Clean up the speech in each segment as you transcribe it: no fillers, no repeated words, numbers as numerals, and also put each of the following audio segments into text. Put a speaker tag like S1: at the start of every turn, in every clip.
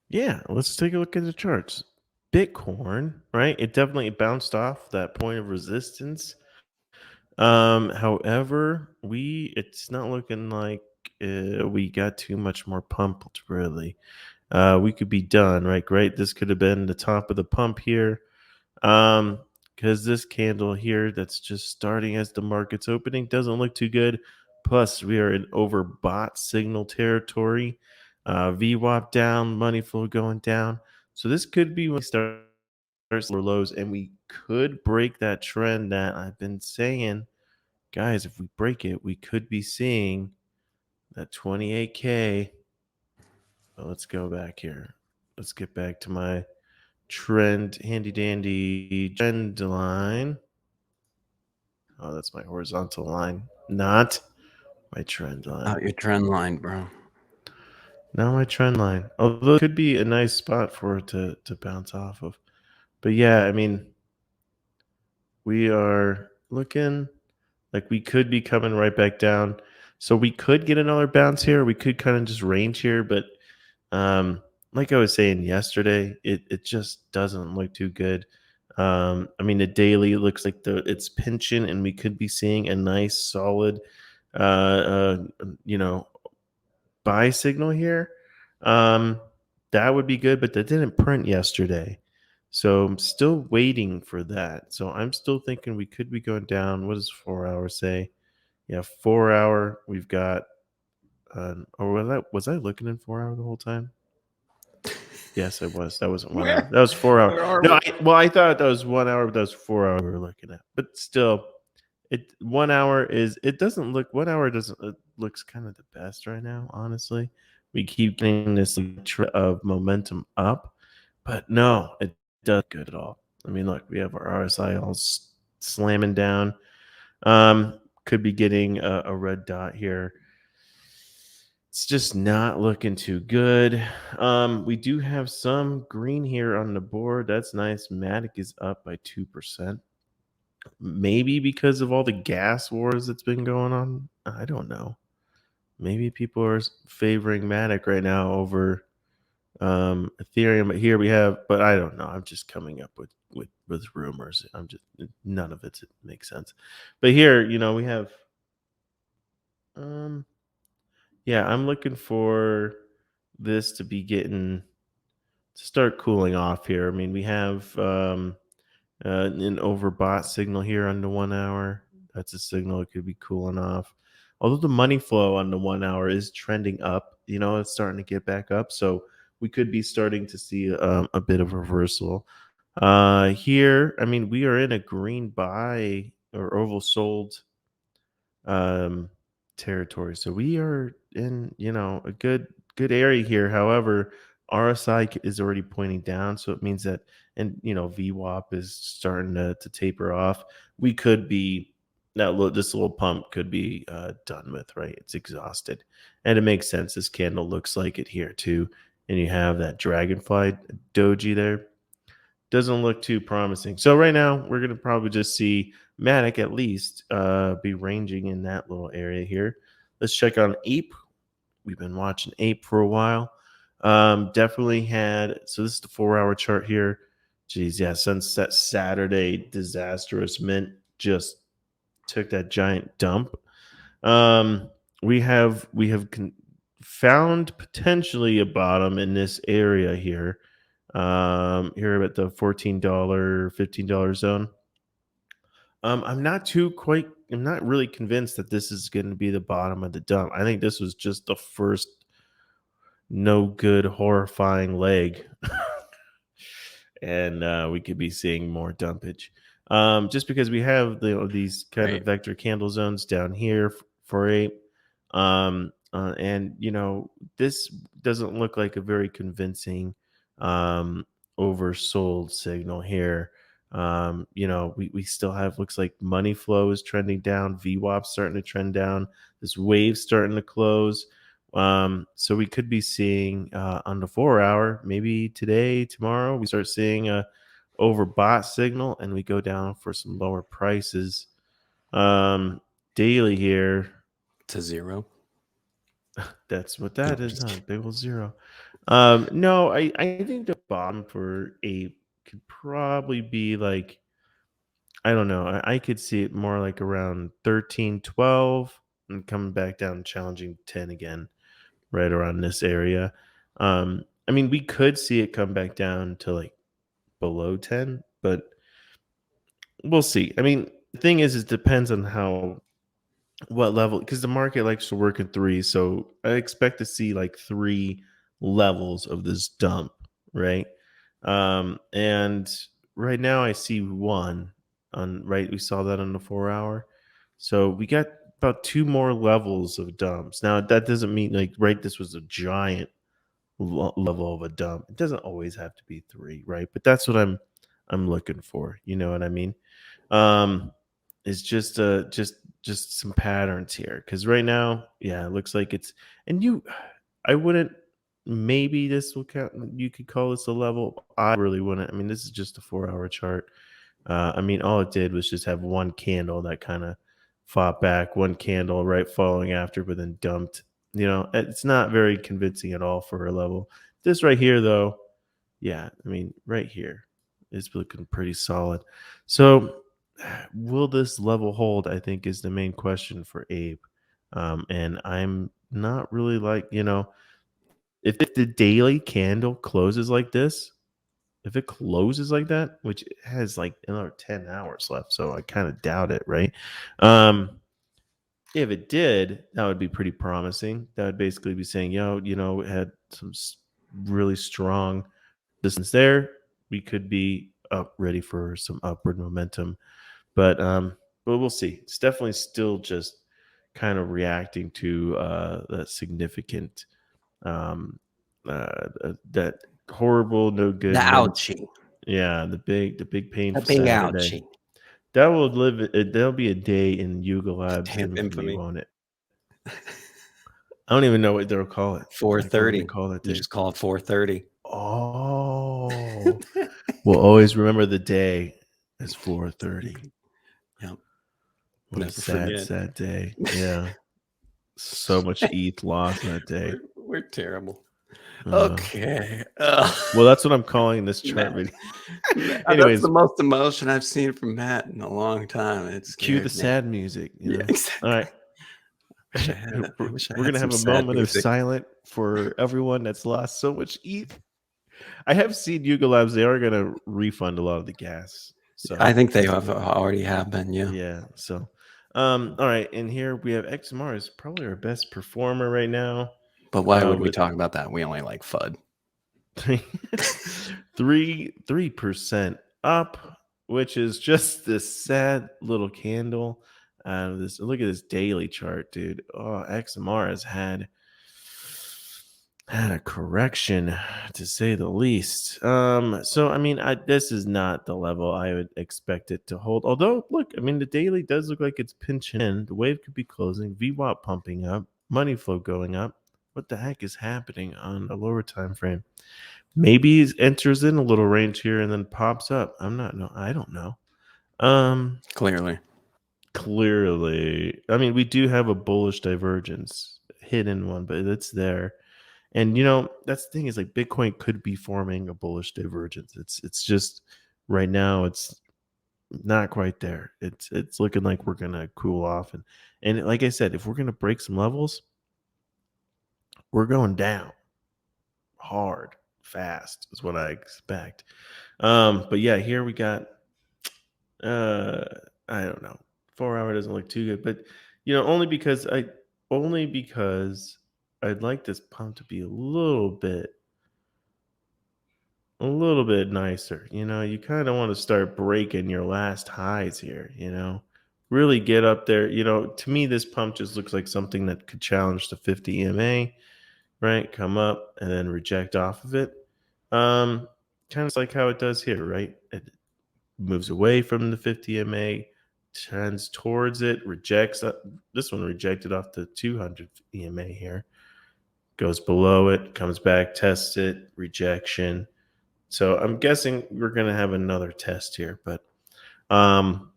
S1: Yeah, let's take a look at the charts. Bitcoin, right? It definitely bounced off that point of resistance. However, it's not looking like we got too much more pumped, really. We could be done, right? Great. This could have been the top of the pump here. Um, because this candle here that's just starting as the market's opening doesn't look too good. Plus, we are in overbought signal territory. VWAP down, money flow going down. So this could be when we start lower lows, and we could break that trend that I've been saying, guys. If we break it, we could be seeing that 28K. Well, let's go back here. Let's get back to my trend, handy dandy trend line. Oh, that's my horizontal line, not my trend line.
S2: Not your trend line, bro.
S1: Not my trend line. Although it could be a nice spot for it to bounce off of. But yeah, I mean, we are looking like we could be coming right back down. So we could get another bounce here. We could kind of just range here, but like I was saying yesterday, it just doesn't look too good. I mean, the daily looks like it's pinching, and we could be seeing a nice solid, you know, buy signal here. Um, that would be good, but that didn't print yesterday. So I'm still waiting for that. So I'm still thinking we could be going down. What does 4 hours say? Yeah, 4 hour. We've got, or was I looking in 4 hour the whole time? Yes, I was. That wasn't 1 hour. That was 4 hour.
S2: Where are
S1: No,
S2: we?
S1: I thought that was 1 hour, but that was 4 hour we were looking at. But still, 1 hour is it doesn't look 1 hour doesn't it looks kind of the best right now, honestly. We keep getting this of momentum up, but no, it doesn't good at all. I mean, look, we have our RSI all slamming down. Could be getting a red dot here. It's just not looking too good. We do have some green here on the board. That's nice. Matic is up by 2%. Maybe because of all the gas wars that's been going on. I don't know. Maybe people are favoring Matic right now over Ethereum. But here we have, but I don't know. I'm just coming up with rumors. I'm just none of it makes sense. But here, we have um yeah, I'm looking for this to be getting to start cooling off here. I mean, we have an overbought signal here on the 1 hour. That's a signal it could be cooling off. Although the money flow on the 1 hour is trending up, it's starting to get back up. So we could be starting to see a bit of reversal. Here, I mean, we are in a green buy or oval sold um, territory. So we are in, a good area here. However, RSI is already pointing down, so it means that, and VWAP is starting to taper off. We could be this little pump could be done with, right? It's exhausted, and it makes sense. This candle looks like it here too, and you have that dragonfly doji there. Doesn't look too promising. So right now we're gonna probably just see Matic at least be ranging in that little area here. Let's check on Ape. We've been watching Ape for a while. Definitely had so this is the 4 hour chart here. Geez, yeah, sunset Saturday, disastrous mint just took that giant dump. Um, we have found potentially a bottom in this area here. Here at the $14, $15 zone. I'm not really convinced that this is going to be the bottom of the dump. I think this was just the first no good, horrifying leg. And we could be seeing more dumpage. Just because we have these kind of
S2: Right.
S1: vector candle zones down here for Ape. And, this doesn't look like a very convincing oversold signal here. We still have looks like money flow is trending down, VWAP starting to trend down, this wave starting to close. So we could be seeing on the 4 hour, maybe today, tomorrow, we start seeing a overbought signal and we go down for some lower prices. Daily here,
S2: To zero.
S1: that's what
S2: No,
S1: that
S2: I'm
S1: is,
S2: just
S1: huh?
S2: kidding.
S1: Big old zero. No, I think the bottom for ape could probably be like, I don't know. I could see it more like around 13, 12, and coming back down, challenging 10 again, right around this area. I mean, we could see it come back down to like below 10, but we'll see. I mean, the thing is, it depends on how what level, because the market likes to work in three. So I expect to see like three levels of this dump, right? And right now I see one on right. We saw that on the 4 hour. So we got about two more levels of dumps. Now that doesn't mean like right, this was a giant level of a dump. It doesn't always have to be three, right? But that's what I'm looking for. You know what I mean? Um, it's just some patterns here because right now, yeah, it looks like it's and you. I wouldn't. Maybe this will count. You could call this a level. I really wouldn't. I mean, this is just a 4 hour chart. I mean, all it did was just have one candle that kind of fought back, one candle right following after, but then dumped. You know, it's not very convincing at all for a level. This right here, though, yeah, I mean, right here is looking pretty solid. So, will this level hold? I think is the main question for Abe. And I'm not really like, if the daily candle closes like this, if it closes like that, which it has like another 10 hours left, so I kind of doubt it, right? Um, if it did, that would be pretty promising. That would basically be saying, it had some really strong distance there. We could be up ready for some upward momentum, but we'll see. It's definitely still just kind of reacting to the significant that horrible, no
S2: The
S1: good
S2: ouchie.
S1: yeah, the big
S2: The
S1: painful
S2: big
S1: Saturday.
S2: ouchie.
S1: That will live there'll be a day in Yuga Labs
S2: Damn
S1: infamy,
S2: infamy.
S1: won't it? I don't even know what they'll call it. Like, what do they
S2: 4:30.
S1: call that
S2: You
S1: day?
S2: just call it 4:30.
S1: Oh, we'll always remember the day as 4:30.
S2: Yep.
S1: What a
S2: Never
S1: sad,
S2: forget.
S1: sad day. Yeah. So much ETH lost that day.
S2: We're terrible.
S1: Uh,
S2: Okay.
S1: well, that's what I'm calling this chart
S2: Matt.
S1: video.
S2: That's the
S1: Anyways,
S2: most emotion I've seen from Matt in a long time. It
S1: cue the
S2: scared me.
S1: sad music,
S2: Yeah,
S1: All right.
S2: exactly. I wish I
S1: We're
S2: had
S1: gonna
S2: some
S1: have a
S2: sad
S1: moment of
S2: music.
S1: silence for everyone that's lost so much ETH. I have seen Yuga Labs; they are gonna refund a lot of the gas.
S2: I
S1: So
S2: think they have already have been, yeah.
S1: yeah. So, all right. And here we have XMR is probably our best performer right now.
S2: But why would we
S1: With
S2: talk about that? We only like FUD.
S1: 3% up, which is just this sad little candle. This look at this daily chart, dude. Oh, XMR has had a correction to say the least. So I mean, this is not the level I would expect it to hold. Although, look, I mean, the daily does look like it's pinching in. The wave could be closing. VWAP pumping up. Money flow going up. What the heck is happening on a lower time frame? Maybe it enters in a little range here and then pops up. I don't know. Um,
S2: Clearly.
S1: clearly, I mean, we do have a bullish divergence, hidden one, but it's there. And that's the thing is like Bitcoin could be forming a bullish divergence. It's just right now it's not quite there. It's looking like we're gonna cool off and like I said, if we're gonna break some levels, we're going down hard, fast is what I expect. But yeah, here we got uh I don't know. 4 hour doesn't look too good, but only because I'd like this pump to be a little bit nicer. You kind of want to start breaking your last highs here, really get up there. To me, this pump just looks like something that could challenge the 50 EMA, right? Come up and then reject off of it. Kind of like how it does here, right? It moves away from the 50 EMA, turns towards it, rejects. This one rejected off the 200 EMA here, goes below it, comes back, tests it, rejection. So I'm guessing we're gonna have another test here, but um,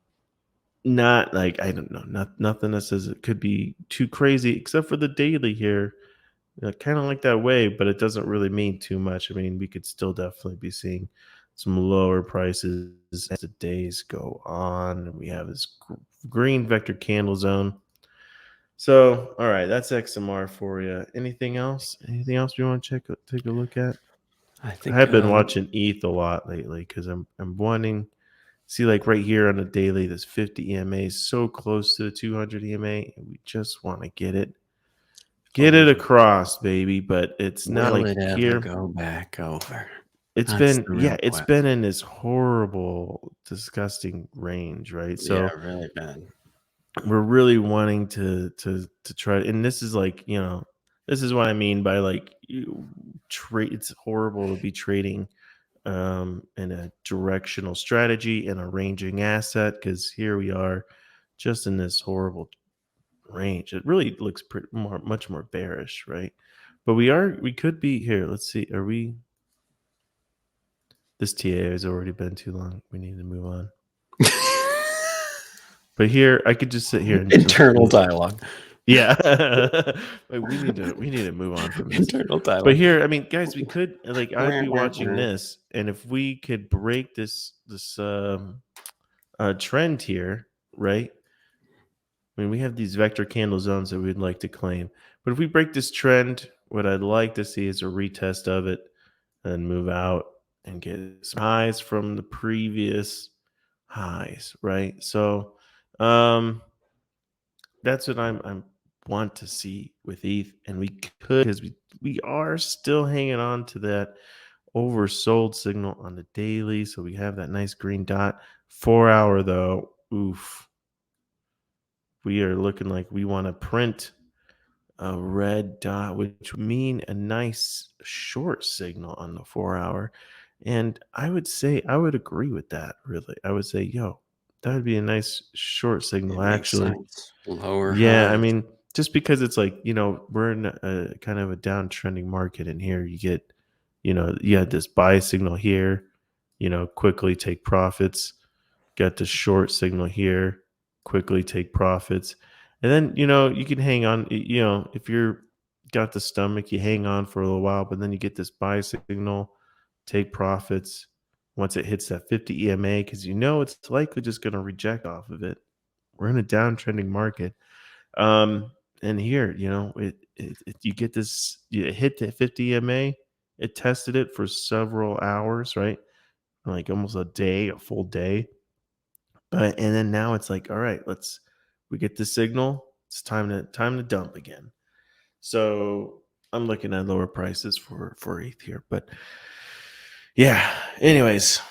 S1: not like I don't know, nothing that says it could be too crazy, except for the daily here. kind of like that way, but it doesn't really mean too much. I mean, we could still definitely be seeing some lower prices as the days go on. And we have this green vector candle zone. So, all right, that's XMR for you. Anything else? Anything else you want to take a look at?
S2: I
S1: I
S2: think
S1: have been watching ETH a lot lately because I'm wanting see like right here on the daily, this 50 EMA is so close to the 200 EMA, and we just want to get it
S2: over.
S1: across, baby. But it's not
S2: Will
S1: like
S2: it ever
S1: here.
S2: go back over?
S1: It's
S2: That's
S1: been
S2: the
S1: yeah,
S2: real
S1: it's
S2: question.
S1: been in this horrible, disgusting range, right?
S2: Yeah,
S1: So
S2: really bad.
S1: we're really wanting to try, and this is like this is what I mean by like trade. It's horrible to be trading in a directional strategy and a ranging asset because here we are just in this horrible range. It really looks much more bearish, right? But we could be here. Let's see. Are we? This TA has already been too long. We need to move on. But here, I could just sit here and just
S2: Internal dialogue.
S1: yeah. Like, we need to move on from this.
S2: Internal
S1: But
S2: dialogue.
S1: here, I mean, guys, we could like I'd
S2: Wah,
S1: be
S2: wah,
S1: watching
S2: wah.
S1: this, and if we could break this trend here, right? I mean, we have these vector candle zones that we'd like to claim. But if we break this trend, what I'd like to see is a retest of it and move out and get some highs from the previous highs, right? So that's what I'm want to see with ETH, and we could because we are still hanging on to that oversold signal on the daily. So we have that nice green dot. 4 hour though, oof. We are looking like we want to print a red dot, which would mean a nice short signal on the 4 hour. And I would say I would agree with that, really. I would say, yo, that would be a nice short signal,
S2: It makes
S1: actually.
S2: sense. Lower
S1: Yeah, I
S2: highs.
S1: mean, just because it's like, we're in a kind of a downtrending market, and here you get, you had this buy signal here, quickly take profits, get the short signal here, quickly take profits. And then, you can hang on, if you're got the stomach, you hang on for a little while, but then you get this buy signal, take profits once it hits that 50 EMA, because it's likely just going to reject off of it. We're in a downtrending market. And here, you get this, you hit the 50 EMA, it tested it for several hours, right? Like almost a day, a full day. But and then now it's like, all right, we get the signal. It's time to dump again. So I'm looking at lower prices for ETH here. But yeah, anyways,